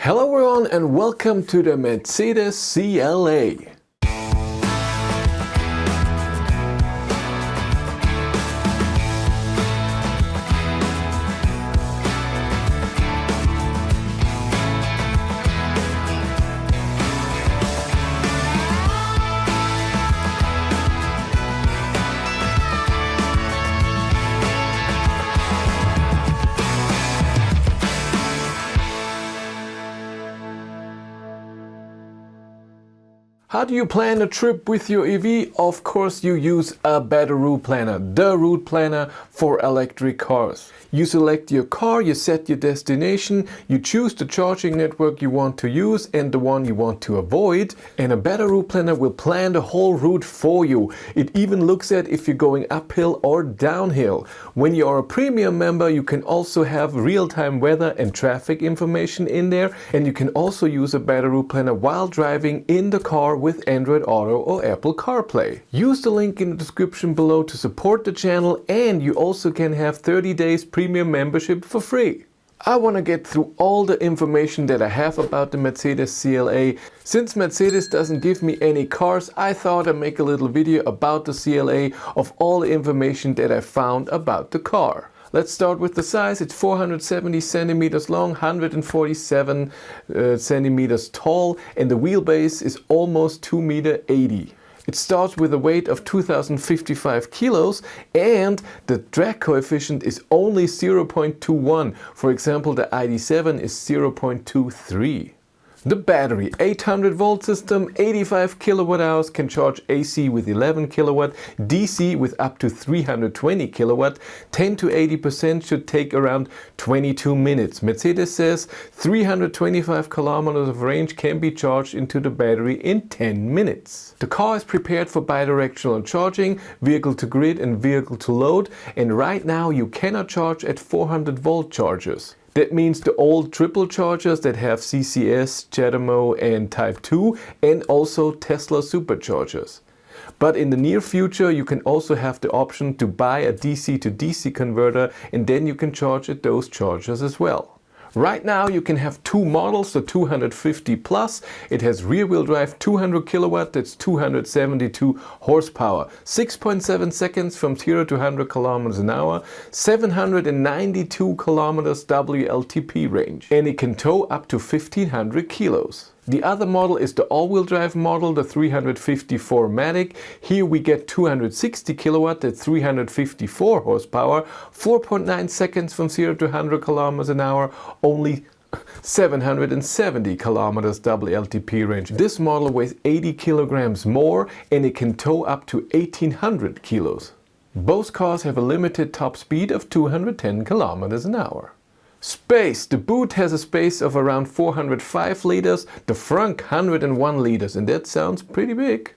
Hello everyone and welcome to the Mercedes CLA. How do you plan a trip with your EV? Of course you use a better route planner, the route planner for electric cars. You select your car, you set your destination, you choose the charging network you want to use and the one you want to avoid, and a better route planner will plan the whole route for you. It even looks at if you're going uphill or downhill. When you are a premium member, you can also have real-time weather and traffic information in there, and you can also use a better route planner while driving in the car with Android Auto or Apple CarPlay. Use the link in the description below to support the channel, and you also can have 30 days premium membership for free. I want to get through all the information that I have about the Mercedes CLA. Since Mercedes doesn't give me any cars, I thought I'd make a little video about the CLA of all the information that I found about the car. Let's start with the size. It's 470 centimeters long, 147 centimeters tall, and the wheelbase is almost 2.80 meters. It starts with a weight of 2055 kilos and the drag coefficient is only 0.21. For example, the ID.7 is 0.23. The battery, 800 volt system, 85 kilowatt hours, can charge AC with 11 kilowatt, DC with up to 320 kilowatt, 10 to 80% should take around 22 minutes. Mercedes says 325 kilometers of range can be charged into the battery in 10 minutes. The car is prepared for bidirectional charging, vehicle to grid and vehicle to load, and right now you cannot charge at 400 volt chargers. That means the old triple chargers that have CCS, CHAdeMO and Type 2 and also Tesla superchargers. But in the near future you can also have the option to buy a DC to DC converter and then you can charge at those chargers as well. Right now you can have two models, the 250 Plus. It has rear-wheel drive 200 kilowatt, that's 272 horsepower, 6.7 seconds from 0 to 100 kilometers an hour, 792 kilometers WLTP range, and it can tow up to 1500 kilos. The other model is the all-wheel drive model, the 354 mach-e. Here we get 260 kilowatt at 354 horsepower, 4.9 seconds from 0 to 100 kilometers an hour, only 770 kilometers WLTP range. This model weighs 80 kilograms more and it can tow up to 1800 kilos. Both cars have a limited top speed of 210 kilometers an hour. Space. The boot has a space of around 405 liters, the front 101 liters, and that sounds pretty big.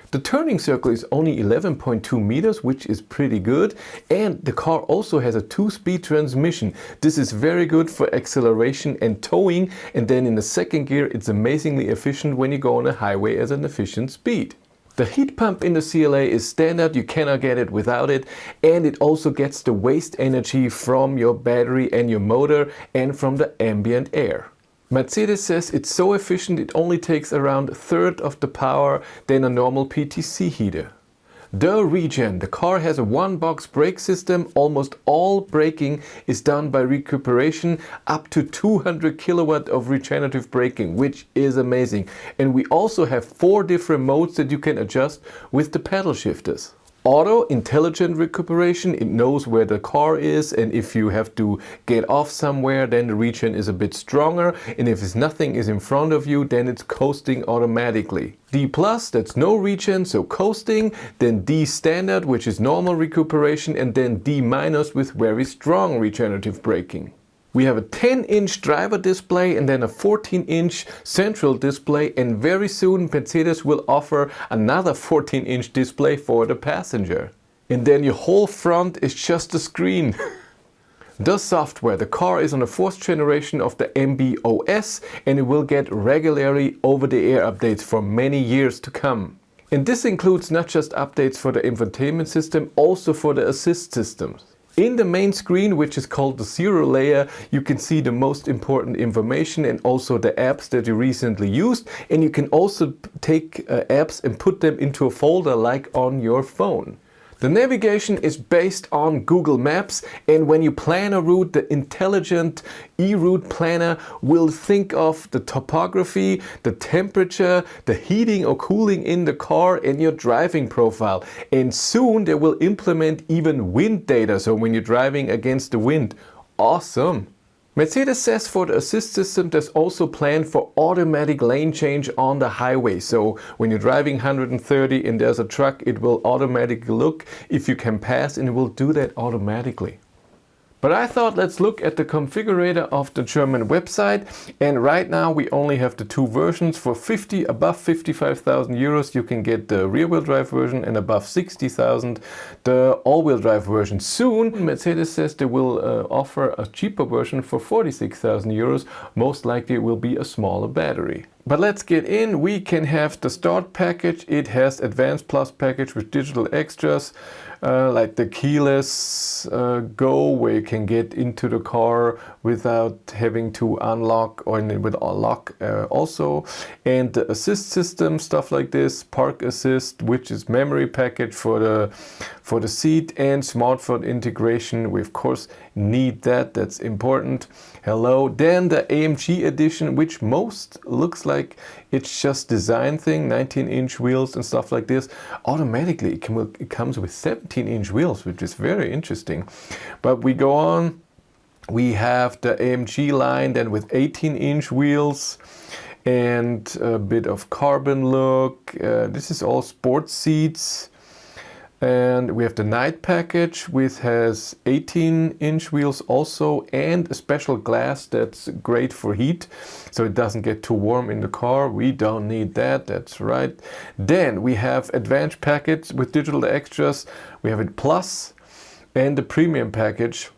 The turning circle is only 11.2 meters, which is pretty good, and the car also has a 2-speed transmission. This is very good for acceleration and towing, and then in the second gear it's amazingly efficient when you go on a highway at an efficient speed. The heat pump in the CLA is standard, you cannot get it without it, and it also gets the waste energy from your battery and your motor and from the ambient air. Mercedes says it's so efficient it only takes around a third of the power than a normal PTC heater. The Regen. The car has a one-box brake system. Almost all braking is done by recuperation, up to 200 kilowatt of regenerative braking, which is amazing. And we also have 4 different modes that you can adjust with the pedal shifters. Auto, intelligent recuperation, it knows where the car is, and if you have to get off somewhere then the regen is a bit stronger, and if nothing is in front of you then it's coasting automatically. D+, that's no regen, so coasting, then D standard, which is normal recuperation, and then D- with very strong regenerative braking. We have a 10-inch driver display and then a 14-inch central display, and very soon Mercedes will offer another 14-inch display for the passenger. And then your whole front is just a screen. The software. The car is on the 4th generation of the MB.OS and it will get regularly over-the-air updates for many years to come. And this includes not just updates for the infotainment system, also for the assist systems. In the main screen, which is called the zero layer, you can see the most important information and also the apps that you recently used. And you can also take apps and put them into a folder like on your phone. The navigation is based on Google Maps, and when you plan a route, the intelligent e-route planner will think of the topography, the temperature, the heating or cooling in the car, and your driving profile. And soon they will implement even wind data, so when you're driving against the wind. Awesome! Mercedes says for the assist system there's also planned for automatic lane change on the highway. So when you're driving 130 and there's a truck, it will automatically look if you can pass, and it will do that automatically. But I thought let's look at the configurator of the German website, and right now we only have the two versions. For above 55,000 euros you can get the rear-wheel drive version, and above 60,000 the all-wheel drive version. Soon Mercedes says they will offer a cheaper version for 46,000 euros. Most likely it will be a smaller battery. But let's get in. We can have the start package. It has Advanced Plus package with digital extras, like the keyless go, where you can get into the car without having to unlock, or with a lock also, and the assist system, stuff like this, park assist, which is memory package for the seat, and smartphone integration. We of course need that, that's important. Hello. Then the AMG edition, which most looks like it's just design thing, 19-inch wheels and stuff like this. Automatically it comes with 17-inch wheels, which is very interesting. But we go on. We have the AMG line then with 18-inch wheels and a bit of carbon look. This is all sports seats. And we have the night package, which has 18-inch wheels also, and a special glass that's great for heat, so it doesn't get too warm in the car. We don't need that, that's right. Then we have advanced package with digital extras. We have it Plus and the premium package.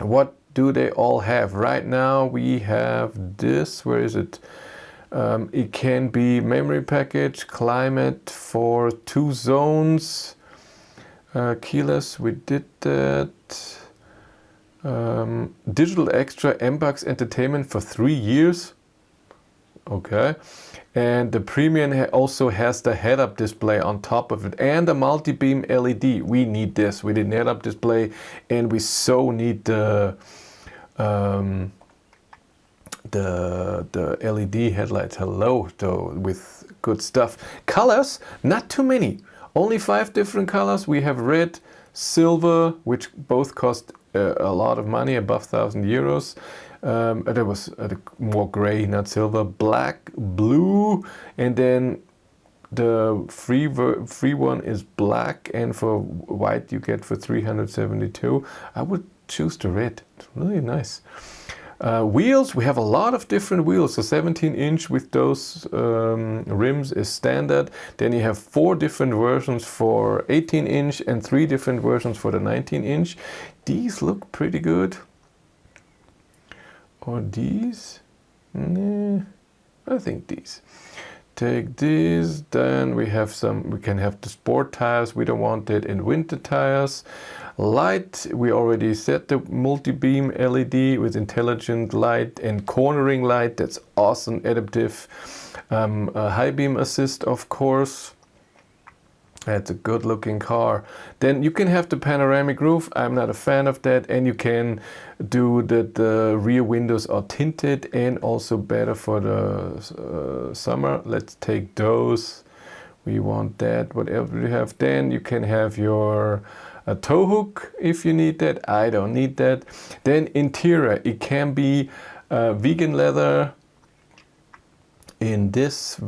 What do they all have? Right now we have this, where is it? It can be memory package, climate for 2 zones. Keyless, we did that. Digital extra, MBUX entertainment for 3 years. Okay. And the premium also has the head-up display on top of it, and the multi-beam LED. We need this. We need head-up display, and we so need the LED headlights. Hello, though, with good stuff. Colors, not too many. Only 5 different colors. We have red, silver, which both cost a lot of money, above 1,000 euros. There was more gray, not silver. Black, blue, and then the free one is black, and for white you get for 372. I would choose the red. It's really nice. Wheels, we have a lot of different wheels. So 17-inch with those rims is standard. Then you have 4 different versions for 18-inch and 3 different versions for the 19-inch. These look pretty good. Or these? Nah, I think these. Take these. Then we have we can have the sport tires. We don't want that in winter tires. Light, we already set the multi-beam LED with intelligent light and cornering light. That's awesome, adaptive. High beam assist, of course. That's a good looking car. Then you can have the panoramic roof. I'm not a fan of that. And you can do that the rear windows are tinted, and also better for the summer. Let's take those. We want that. Whatever you have, then you can have your a tow hook if you need that. I don't need that. Then interior, it can be vegan leather in this,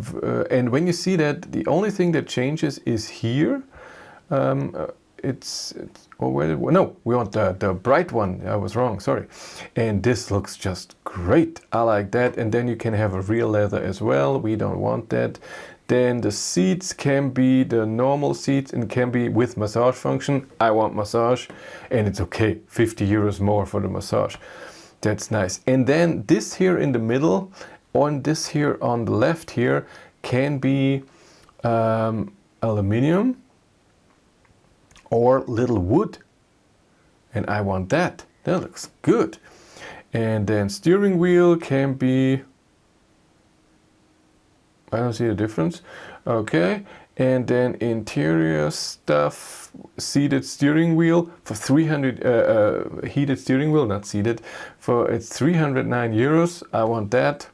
and when you see that, the only thing that changes is here. It's no, we want the bright one. I was wrong, sorry. And this looks just great. I like that. And then you can have a real leather as well. We don't want that. Then the seats can be the normal seats and can be with massage function. I want massage, and it's okay. 50 euros more for the massage. That's nice. And then this here in the middle, on this here on the left here, can be aluminum or little wood. and I want that. That looks good. And then steering wheel can be, I don't see the difference. Okay, and then interior stuff, seated steering wheel for 300, heated steering wheel, not seated, for it's 309 euros. I want that.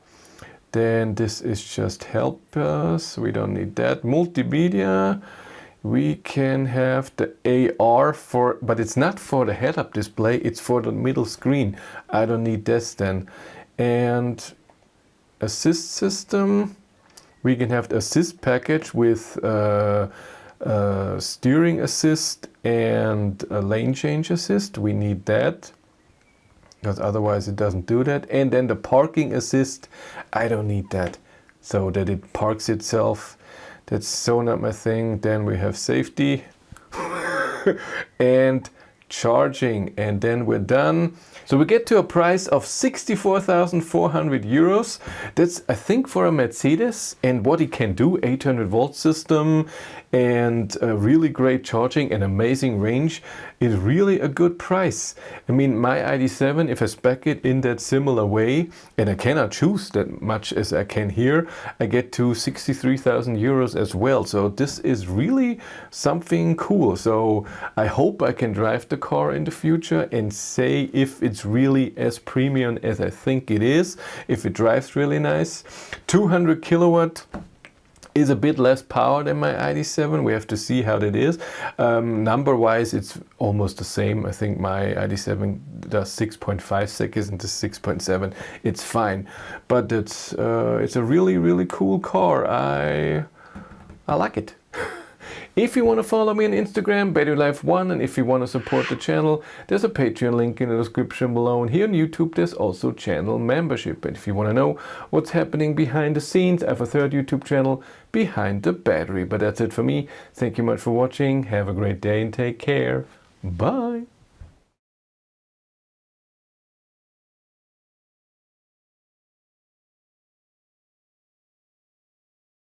Then this is just helpers, we don't need that. Multimedia, we can have the AR for, but it's not for the head-up display, it's for the middle screen. I don't need this then. And assist system, we can have the assist package with steering assist and a lane change assist. We need that, because otherwise it doesn't do that. And then the parking assist, I don't need that, so that it parks itself. That's so not my thing. Then we have safety and charging, and then we're done. So we get to a price of 64,400 euros. That's, I think, for a Mercedes, and what it can do, 800 volt system and a really great charging and amazing range, is really a good price. I mean, my ID7, if I spec it in that similar way, and I cannot choose that much as I can here, I get to 63,000 euros as well. So this is really something cool. So I hope I can drive the car in the future and say if it's really as premium as I think it is, if it drives really nice. 200 kilowatt is a bit less power than my ID7. We have to see how that is. Number wise, it's almost the same. I think my ID7 does 6.5 seconds and the 6.7. It's fine, but it's a really, really cool car. I like it. If you want to follow me on Instagram, BatteryLife1, and if you want to support the channel, there's a Patreon link in the description below. And here on YouTube, there's also channel membership. And if you want to know what's happening behind the scenes, I have a third YouTube channel, Behind the Battery. But that's it for me. Thank you much for watching. Have a great day and take care. Bye.